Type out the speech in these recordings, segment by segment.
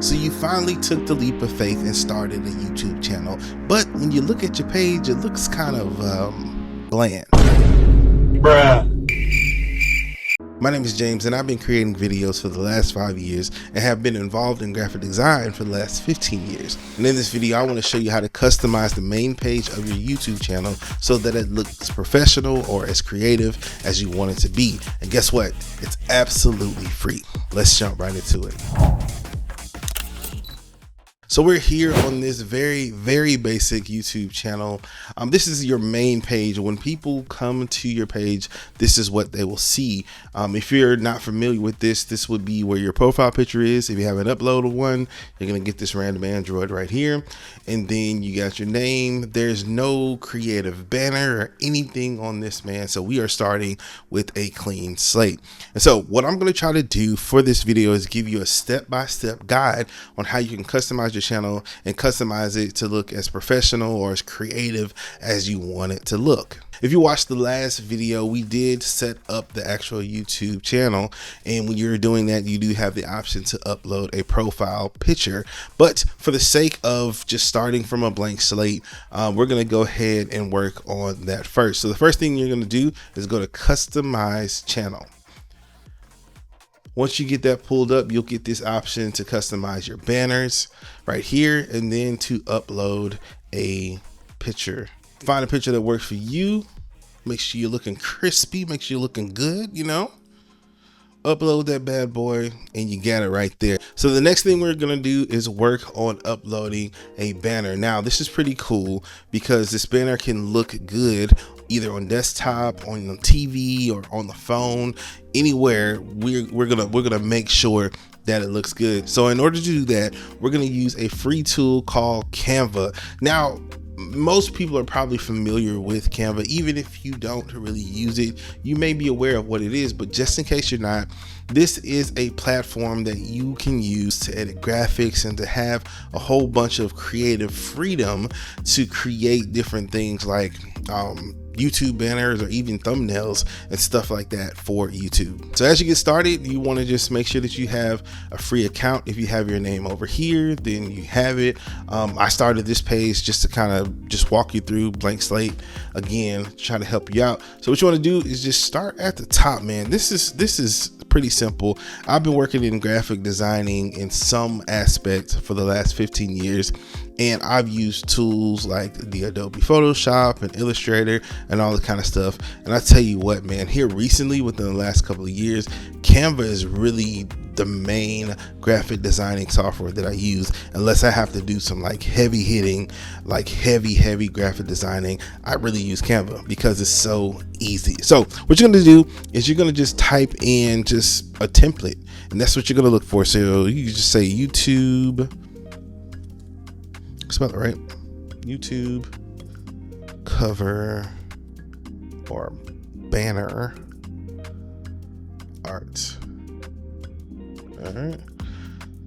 So you finally took the leap of faith and started a YouTube channel, but when you look at your page, it looks kind of bland. Bruh. My name is James, and I've been creating videos for the last 5 years and have been involved in graphic design for the last 15 years. And in this video, I want to show you how to customize the main page of your YouTube channel so that it looks professional or as creative as you want it to be. And guess what? It's absolutely free. Let's jump right into it. So we're here on this very basic YouTube channel. This is your main page. When people come to your page, this is what they will see. If you're not familiar with this would be where your profile picture is. If you haven't uploaded one, you're gonna get this random Android right here. And then you got your name. There's no creative banner or anything on this, man. So we are starting with a clean slate. And so what I'm gonna try to do for this video is give you a step-by-step guide on how you can customize your channel and customize it to look as professional or as creative as you want it to look. If you watched the last video, we did set up the actual YouTube channel, and when you're doing that, you do have the option to upload a profile picture. But for the sake of just starting from a blank slate, we're going to go ahead and work on that first. So the first thing you're going to do is go to customize channel. Once you get that pulled up, you'll get this option to customize your banners right here, and then to upload a picture. Find a picture that works for you. Make sure you're looking crispy, make sure you're looking good, you know. Upload that bad boy and you got it right there. So the next thing we're gonna do is work on uploading a banner. Now this is pretty cool because this banner can look good either on desktop, on the TV, or on the phone, anywhere. We're gonna make sure that it looks good. So in order to do that, we're gonna use a free tool called Canva. Now, most people are probably familiar with Canva. Even if you don't really use it, you may be aware of what it is, but just in case you're not, this is a platform that you can use to edit graphics and to have a whole bunch of creative freedom to create different things like YouTube banners or even thumbnails and stuff like that for YouTube. So as you get started, you want to just make sure that you have a free account. If you have your name over here, then you have it. I started this page just to kind of just walk you through blank slate again, try to help you out. So what you want to do is just start at the top, man. This is pretty simple. I've been working in graphic designing in some aspect for the last 15 years, and I've used tools like the Adobe Photoshop and Illustrator and all that kind of stuff. And I tell you what, man, here recently within the last couple of years, Canva is really the main graphic designing software that I use. Unless I have to do some like heavy hitting, like heavy graphic designing, I really use Canva because it's so easy. So what you're gonna do is you're gonna just type in just a template, and that's what you're gonna look for. So you just say YouTube, spell it right, YouTube cover or banner art. All right.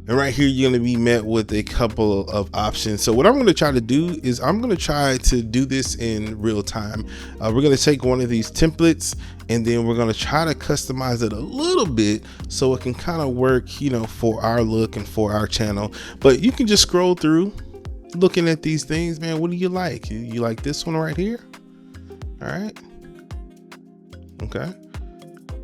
And right here, you're going to be met with a couple of options. So what I'm going to try to do is I'm going to try to do this in real time. We're going to take one of these templates and then we're going to try to customize it a little bit so it can kind of work, you know, for our look and for our channel. But you can just scroll through looking at these things, man. What do you like? You like this one right here? All right. Okay.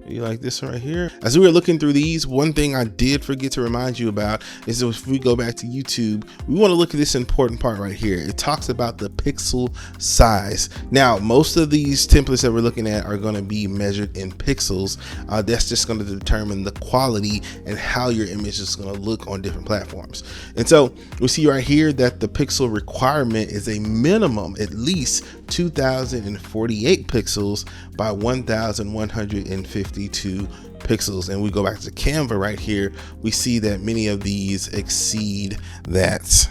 You like this one right here? As we were looking through these, one thing I did forget to remind you about is that if we go back to YouTube, we want to look at this important part right here. It talks about the pixel size. Now, most of these templates that we're looking at are going to be measured in pixels. That's just going to determine the quality and how your image is going to look on different platforms. And so we see right here that the pixel requirement is a minimum at least 2048 pixels by 1152 pixels. And we go back to Canva right here, we see that many of these exceed that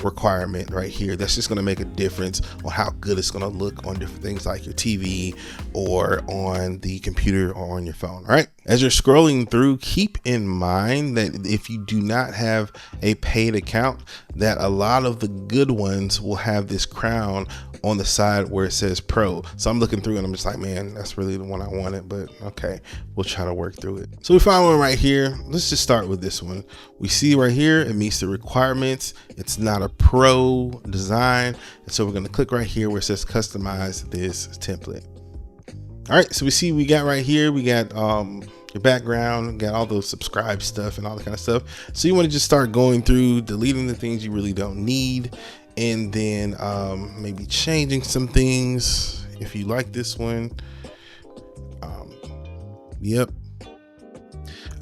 requirement right here. That's just going to make a difference on how good it's going to look on different things like your TV or on the computer or on your phone. All right. As you're scrolling through, keep in mind that if you do not have a paid account, that a lot of the good ones will have this crown on the side where it says pro. So I'm looking through and I'm just like, man, that's really the one I wanted, but okay, we'll try to work through it. So we find one right here. Let's just start with this one. We see right here, it meets the requirements. It's not a pro design. And so we're going to click right here where it says customize this template. All right, so we see we got right here, we got your background, got all those subscribe stuff and all that kind of stuff. So you want to just start going through, deleting the things you really don't need, and then maybe changing some things if you like this one. Yep.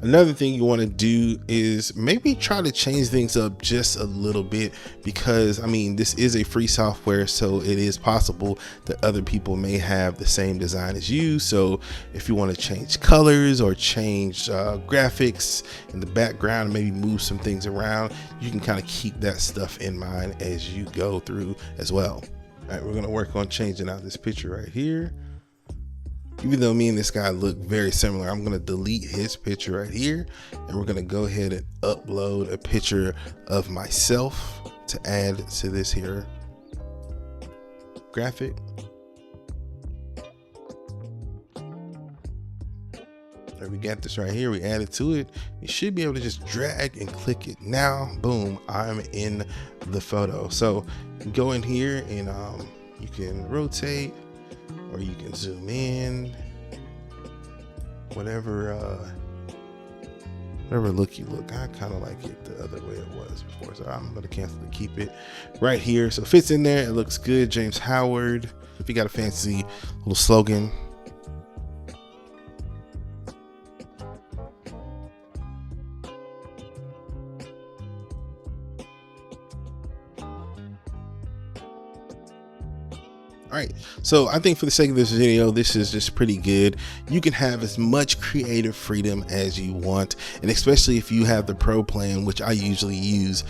Another thing you want to do is maybe try to change things up just a little bit, because I mean, this is a free software, so it is possible that other people may have the same design as you. So if you want to change colors or change graphics in the background, maybe move some things around, you can kind of keep that stuff in mind as you go through as well. All right, we're going to work on changing out this picture right here. Even though me and this guy look very similar, I'm going to delete his picture right here, and we're going to go ahead and upload a picture of myself to add to this here graphic. There, we got this right here. We added to it. You should be able to just drag and click it. Now, boom, I'm in the photo. So go in here and you can rotate, or you can zoom in, whatever look you look. I kind of like it the other way it was before, so I'm going to cancel to keep it right here. So it fits in there. It looks good. James Howard. If you got a fancy little slogan. All right, so I think for the sake of this video, this is just pretty good. You can have as much creative freedom as you want, and especially if you have the pro plan, which I usually use,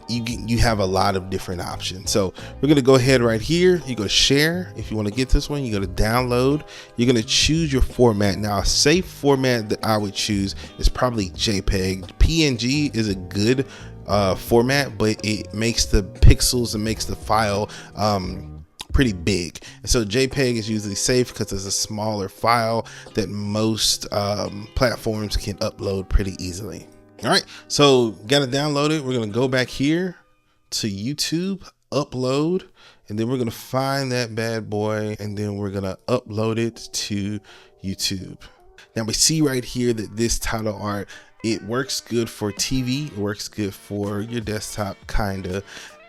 you have a lot of different options. So we're gonna go ahead right here. You go to share. If you want to get this one, you go to download. You're gonna choose your format. Now, a safe format that I would choose is probably JPEG. PNG is a good format, but it makes the pixels and makes the file pretty big, and so JPEG is usually safe because it's a smaller file that most platforms can upload pretty easily. All right, so gotta download it. We're gonna go back here to YouTube, upload, and then we're gonna find that bad boy, and then we're gonna upload it to YouTube. Now we see right here that this title art, it works good for TV, it works good for your desktop, kinda.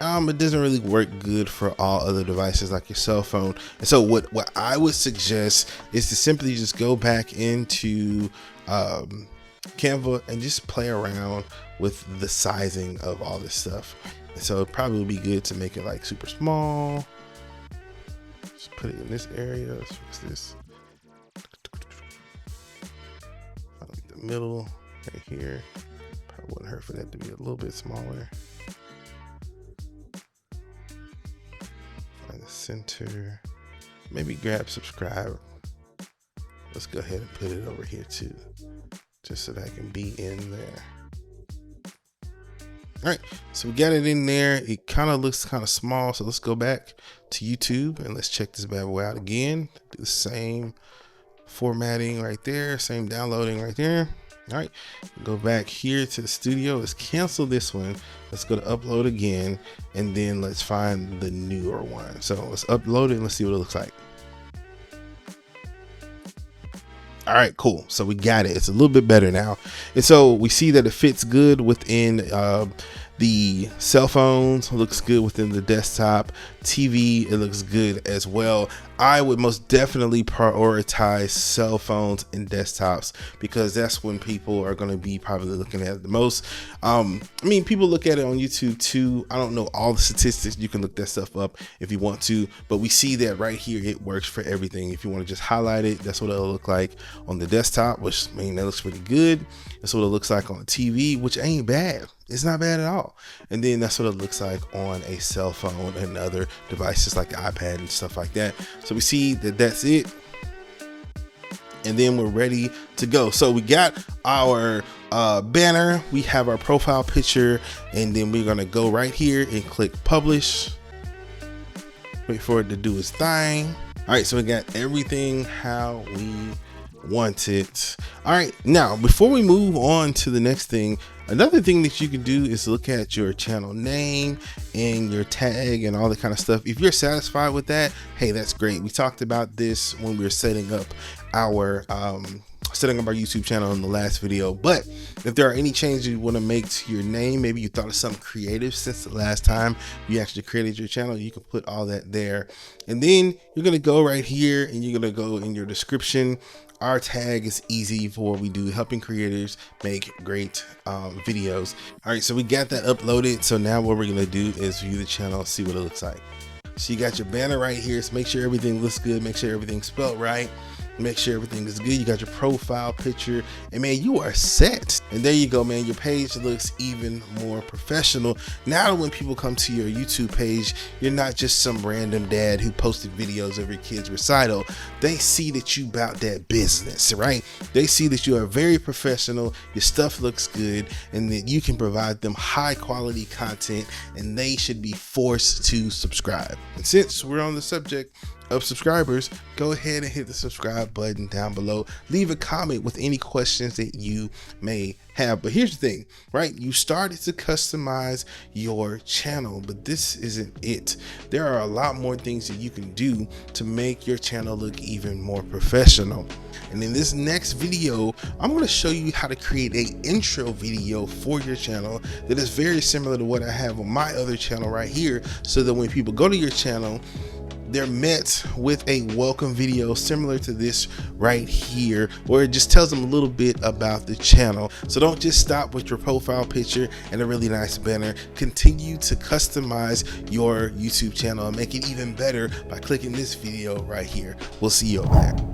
It doesn't really work good for all other devices like your cell phone. And so what I would suggest is to simply just go back into Canva and just play around with the sizing of all this stuff. And so it probably would be good to make it like super small. Just put it in this area. Let's fix this. I like the middle right here. Probably wouldn't hurt for that to be a little bit smaller. Find the center. Maybe grab subscribe. Let's go ahead and put it over here too, just so that I can be in there. All right, so we got it in there. It kind of looks kind of small, so let's go back to YouTube and let's check this bad boy out again. Do the same formatting right there, same downloading right there. All right, go back here to the studio. Let's cancel this one. Let's go to upload again, and then let's find the newer one. So let's upload it and let's see what it looks like. All right, cool. So we got it. It's a little bit better now. And so we see that it fits good within the cell phones, looks good within the desktop, TV, it looks good as well. I would most definitely prioritize cell phones and desktops because that's when people are going to be probably looking at it the most. I mean, people look at it on YouTube too. I don't know all the statistics. You can look that stuff up if you want to, but we see that right here, it works for everything. If you want to just highlight it, that's what it'll look like on the desktop, which I mean, that looks pretty good. That's what it looks like on the TV, which ain't bad. It's not bad at all. And then that's what it looks like on a cell phone and other devices like the iPad and stuff like that. So we see that that's it. and then we're ready to go. So we got our banner, we have our profile picture, and then we're gonna go right here and click publish. Wait for it to do its thing. All right, so we got everything how we want it. All right, now before we move on to the next thing, another thing that you can do is look at your channel name and your tag and all that kind of stuff. If you're satisfied with that, hey, that's great. We talked about this when we were setting up our YouTube channel in the last video. But if there are any changes you want to make to your name, maybe you thought of something creative since the last time you actually created your channel, you can put all that there. And then you're going to go right here and you're going to go in your description. Our tag is easy for what we do, helping creators make great videos. All right, so we got that uploaded. So now what we're going to do is view the channel, see what it looks like. So you got your banner right here. So make sure everything looks good. Make sure everything's spelled right. Make sure everything is good. You got your profile picture, and man, you are set. And there you go, man. Your page looks even more professional. Now when people come to your YouTube page, you're not just some random dad who posted videos of your kid's recital. They see that you about that business, right? They see that you are very professional, your stuff looks good, and that you can provide them high quality content, and they should be forced to subscribe. And since we're on the subject of subscribers, go ahead and hit the subscribe button down below. Leave a comment with any questions that you may have. But here's the thing, right? You started to customize your channel, but this isn't it. There are a lot more things that you can do to make your channel look even more professional. And in this next video, I'm going to show you how to create an intro video for your channel that is very similar to what I have on my other channel right here, so that when people go to your channel, they're met with a welcome video similar to this right here, where it just tells them a little bit about the channel. So don't just stop with your profile picture and a really nice banner. Continue to customize your YouTube channel and make it even better by clicking this video right here. We'll see you over there.